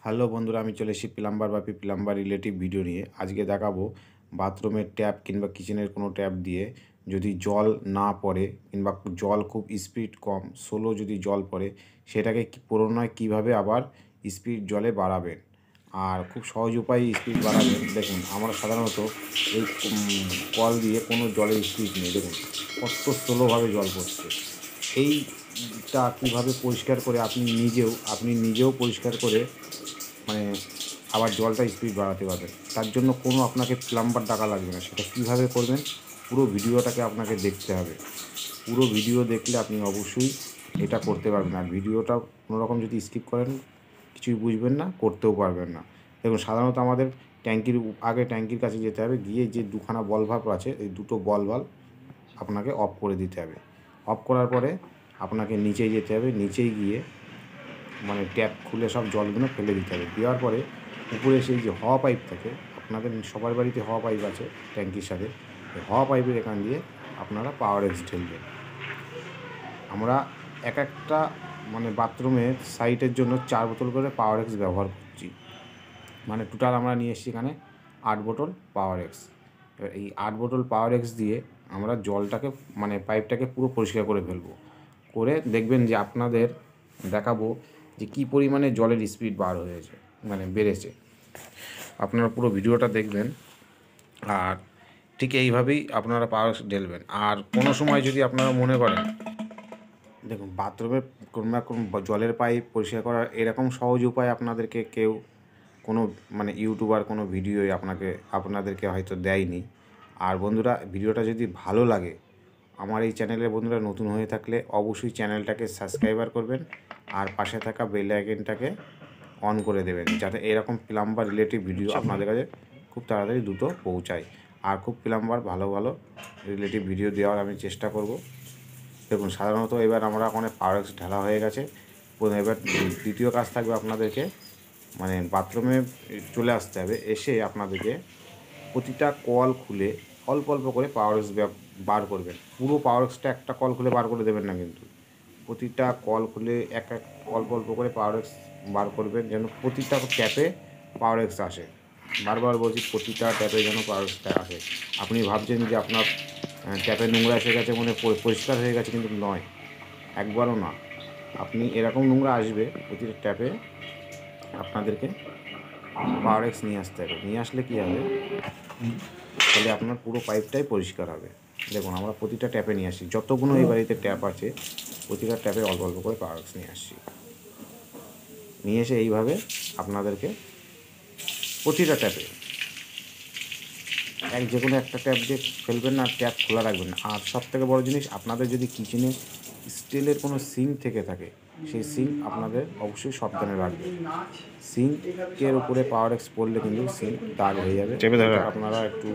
Hello বন্ধুরা, আমি চলে এসেছি প্লাম্বার বা প্লাম্বার রিলেটিভ ভিডিও নিয়ে। আজকে দেখাবো বাথরুমের ট্যাপ কিংবা কিচেনের কোনো ট্যাপ দিয়ে যদি জল না পড়ে কিংবা জল খুব স্পিড কম স্লো যদি জল পড়ে সেটাকে পুনরায় কীভাবে আবার স্পিড জলে বাড়াবেন। আর খুব সহজ উপায়ে স্পিড বাড়াবেন। দেখুন, আমরা সাধারণত এই কল দিয়ে কোনো জলের স্পিড নেই, দেখুন কত স্লোভাবে জল পড়ছে। এইটা কীভাবে পরিষ্কার করে আপনি নিজেও পরিষ্কার করে মানে আবার জলটা স্পিড বাড়াতে পারবেন। তার জন্য কোনো আপনাকে প্লাম্বার ডাকা লাগবে না। সেটা কীভাবে করবেন পুরো ভিডিওটাকে আপনাকে দেখতে হবে। পুরো ভিডিও দেখলে আপনি অবশ্যই এটা করতে পারবেন। আর ভিডিওটা কোনোরকম যদি স্কিপ করেন কিছুই বুঝবেন না, করতেও পারবেন না। দেখুন, সাধারণত আমাদের ট্যাঙ্কির কাছে যেতে হবে, গিয়ে যে দুখানা বল ভাল্ব আছে এই দুটো বল ভাল্ব আপনাকে অফ করে দিতে হবে। অফ করার পরে আপনাকে নিচে যেতে হবে, নিচেই গিয়ে ট্যাপ খুলে সব জলগুলো ফেলে দিতে হবে। দেওয়ার পরে উপরে সেই যে হাওয়া পাইপ থাকে, আপনাদের সবার বাড়িতে হাওয়া পাইপ আছে ট্যাঙ্কির সাথে, এই হাওয়া পাইপের এখান দিয়ে আপনারা পাওয়ার এক্স ঢেলবেন। আমরা একটা বাথরুমের সাইটের জন্য 4 বোতল করে পাওয়ার এক্স ব্যবহার করছি। টোটাল আমরা নিয়ে এসেছি এখানে 8 বোতল পাওয়ার এক্স। এবার এই 8 বোতল পাওয়ার এক্স দিয়ে আমরা জলটাকে পাইপটাকে পুরো পরিষ্কার করে ফেলবো। করে দেখবেন যে আপনাদের দেখাবো যে কী পরিমাণে জলের স্পিড বেড়েছে। আপনারা পুরো ভিডিওটা দেখবেন। আর ঠিক এইভাবেই আপনারা পাওয়ার ঢেলবেন। আর কোনো সময় যদি আপনারা মনে করেন, দেখুন বাথরুমের কোনো জলের পাইপ পরিষ্কার করার এরকম সহজ উপায় আপনাদেরকে কেউ কোনো ইউটিউবার কোনো ভিডিওই আপনাদেরকে হয়তো দেয়নি। আর বন্ধুরা, ভিডিওটা যদি ভালো লাগে, আমার এই চ্যানেলের বন্ধুরা নতুন হয়ে থাকলে অবশ্যই চ্যানেলটাকে সাবস্ক্রাইবার করবেন আর পাশে থাকা বেল আইকনটাকে অন করে দেবেন, যাতে এরকম প্লাম্বার রিলেটিভ ভিডিও আপনাদের কাছে খুব তাড়াতাড়ি দ্রুত পৌঁছায়। আর খুব প্লাম্বার ভালো ভালো রিলেটিভ ভিডিও দেওয়ার আমি চেষ্টা করব। দেখুন, সাধারণত এবার আমরা অনেক পাওয়ার এক্স ঢালা হয়ে গেছে। এবার দ্বিতীয় কাজ থাকবে আপনাদেরকে বাথরুমে চলে আসতে হবে। এসে আপনাদেরকে প্রতিটা কল খুলে অল্প অল্প করে পাওয়ার এক্স বার করবেন। পুরো পাওয়ার এক্সটা একটা কল খুলে বার করে দেবেন না, কিন্তু প্রতিটা কল খুলে এক অল্প অল্প করে পাওয়ার এক্স বার করবেন, যেন প্রতিটা ট্যাপে পাওয়ার এক্স আসে। বারবার বলছি, প্রতিটা ট্যাপে যেন পাওয়ার এক্সটা আসে। আপনি ভাবছেন যে আপনার ট্যাপে নোংরা এসে গেছে পরিষ্কার হয়ে গেছে, কিন্তু নয়, একবারও না। আপনি এরকম নোংরা আসবে প্রতিটা ট্যাপে। আপনাদেরকে পাওয়ার এক্স নিয়ে আসতে হবে। নিয়ে আসলে কী হবে, তাহলে আপনার পুরো পাইপটাই পরিষ্কার হবে। দেখুন, আমরা প্রতিটা ট্যাপে নিয়ে আসি, যতগুলো এই বাড়িতে ট্যাপ আছে প্রতিটা ট্যাপে অল্প অল্প করে পাওয়ার এক্স নিয়ে আসছি। নিয়ে এসে এইভাবে আপনাদেরকে প্রতিটা ট্যাপে যে কোনো একটা ট্যাপ দিয়ে ফেলবেন না, ট্যাপ খোলা রাখবেন না। আর সবথেকে বড় জিনিস, আপনাদের যদি কিচেনে স্টিলের কোনো সিঙ্ক থেকে থাকে, সেই সিঙ্ক আপনাদের অবশ্যই সাবধানে রাখবেন। সিঙ্কের উপরে পাওয়ার এক্স পড়লে কিন্তু সিঙ্ক দাগ হয়ে যাবে। আপনারা একটু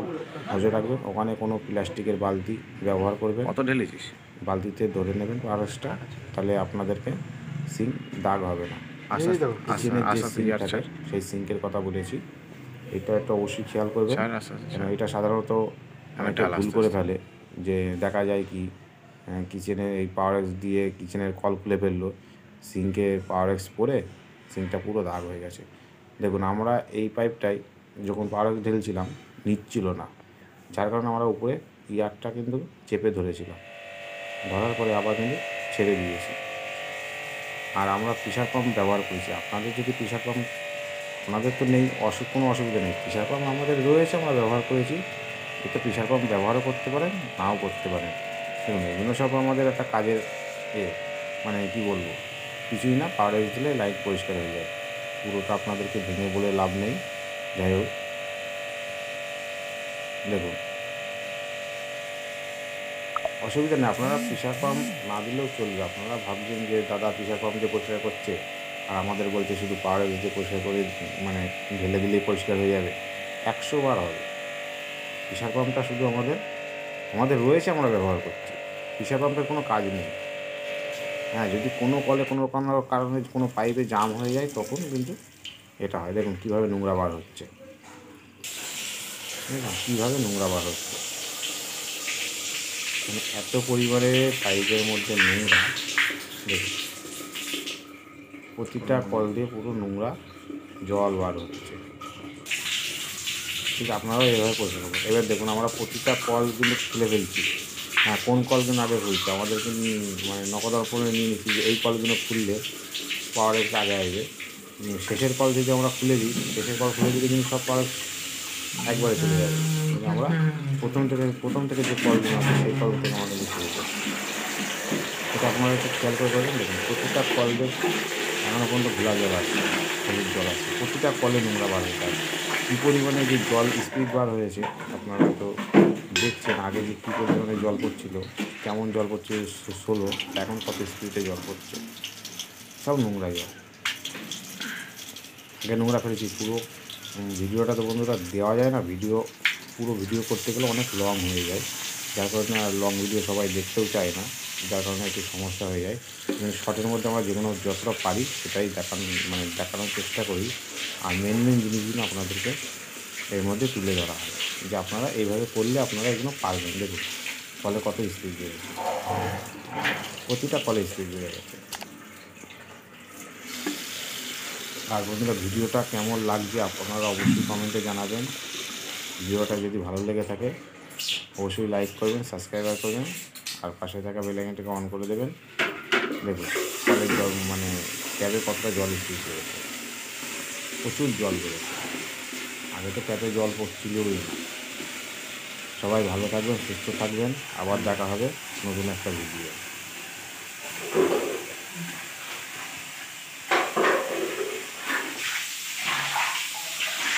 নজর রাখবেন। ওখানে কোনো প্লাস্টিকের বালতি ব্যবহার করবেন। কত ঢেলেছিস? বালতিতে ধরে নেবেন পাওয়ার এক্সটা, তাহলে আপনাদেরকে সিঙ্ক দাগ হবে না। কিচেনের যে সিঙ্ক থাকে সেই সিঙ্কের কথা বলেছি, এটা একটা অবশ্যই খেয়াল করবেন। কেন এটা সাধারণত অনেকে ভুল করে ফেলে, যে দেখা যায় কি কিচেনে এই পাওয়ার এক্স দিয়ে কিচেনের কল খুলে ফেললো, সিঙ্কে পাওয়ার এক্স পরে সিঙ্কটা পুরো দাগ হয়ে গেছে। দেখুন, আমরা এই পাইপটাই যখন পাওয়ার এক্স ঢেলছিলাম নিচ্ছিল না, যার কারণে আমরা উপরে ইয়ারটা কিন্তু চেপে ধরেছিলাম, ধরার পরে আবার কিন্তু ছেড়ে দিয়েছি। আর আমরা প্রেশার পাম্প ব্যবহার করেছি। আপনাদের যদি প্রেশার পাম্প, আপনাদের তো নেই, কোনো অসুবিধা নেই। প্রেশার পাম্প আমাদের রয়েছে, আমরা ব্যবহার করেছি। এতে প্রেশার পাম্প ব্যবহারও করতে পারেন, নাও করতে পারেন। দেখুন, এগুলো সব আমাদের একটা কাজের কী বলবো, কিছুই না। পাওয়ার এক্স দিলে লাইট পরিষ্কার হয়ে যায়। পুরোটা আপনাদেরকে ভেঙে বলে লাভ নেই। যাই হোক, দেখুন অসুবিধা নেই, আপনারা প্রেশার পাম্প না দিলেও চলবে। আপনারা ভাবছেন যে দাদা প্রেশার পাম্প দিয়ে পরিষ্কার করছে আর আমাদের বলছে শুধু পাওয়ার এক্স দিয়ে পরিষ্কার করে ঢেলে দিলেই পরিষ্কার হয়ে যাবে। 100 বার হবে। প্রেশার পাম্পটা শুধু আমাদের রয়েছে, আমরা ব্যবহার করছি। প্রেশার পাম্পের কোনো কাজ নেই। হ্যাঁ, যদি কোনো কলে কোনো কারণে কোনো পাইপে জাম হয়ে যায় তখন কিন্তু এটা হয়। দেখুন কীভাবে নোংরা বার হচ্ছে, দেখুন কীভাবে নোংরা বার হচ্ছে। এত পরিমাণে পাইপের মধ্যে নোংরা, দেখুন প্রতিটা কল দিয়ে পুরো নোংরা জল বার হচ্ছে। ঠিক আপনারাও এইভাবে পরিষ্কার করবেন। এবার দেখুন আমরা প্রতিটা কল কিন্তু খুলে ফেলছি। হ্যাঁ, কোন কলগুলো আগে খুলছে আমাদেরকে মানে নকদর্পণে নিয়ে নিচ্ছি যে এই কলগুলো খুললে পাওয়ার একটু আগে আসবে। শেষের কল যদি আমরা খুলে দিই, শেষের কল খুলে দিলে কিন্তু সব পাওয়ার একবারে চলে যাবে। কিন্তু আমরা প্রথম থেকে যে কলগুলো আছে সেই কল থেকে আমরা কিন্তু শুরু করছি। এটা আপনারা একটু খেয়াল করে করবেন। দেখুন প্রতিটা কলের এখনও পর্যন্ত ঘোলা জল আসছে, হলুদ জল আসছে, প্রতিটা কলে নোংরা বার হয়ে আছে। কী পরিমাণে যে জল স্পিড বার হয়েছে আপনারা তো দেখছেন। আগে যে কী পরিমাণে জল পড়ছিল, কেমন জল পড়ছে ষোলো, এখন কত স্পিডে জল পড়ছে, সব নোংরা জল। আগে নোংরা ফেলেছি পুরো। ভিডিওটা তো বন্ধুরা দেওয়া যায় না, পুরো ভিডিও করতে গেলে অনেক লং হয়ে যায়, যার কারণে আর লং ভিডিও সবাই দেখতেও চায় না, যার কারণে একটু সমস্যা হয়ে যায়। কিন্তু শর্টের মধ্যে আমরা যে কোনো যতটা পারি সেটাই দেখানোর চেষ্টা করি। আর মেন জিনিসগুলো আপনাদেরকে এর মধ্যে তুলে ধরা হয় যে আপনারা এইভাবে করলে আপনারা এগুলো পারবেন। দেখুন কলে কত স্পিড বেড়ে গেছে, প্রতিটা কলে স্পিড বেড়ে গেছে। আর বন্ধুরা ভিডিওটা কেমন লাগছে আপনারা অবশ্যই কমেন্টে জানাবেন। ভিডিওটা যদি ভালো লেগে থাকে অবশ্যই লাইক করবেন, সাবস্ক্রাইবার করবেন, আর পাশে থাকা বেল আইকনটাকে অন করে দেবেন। দেখুন কলের জল মানে ট্যাপে কতটা জল স্পিড বেড়েছে, প্রচুর জল বেড়েছে। আগে তো ট্যাপে জল পড়ছিলই না। সবাই ভালো থাকবেন, সুস্থ থাকবেন, আবার দেখা হবে নতুন একটা ভিডিও।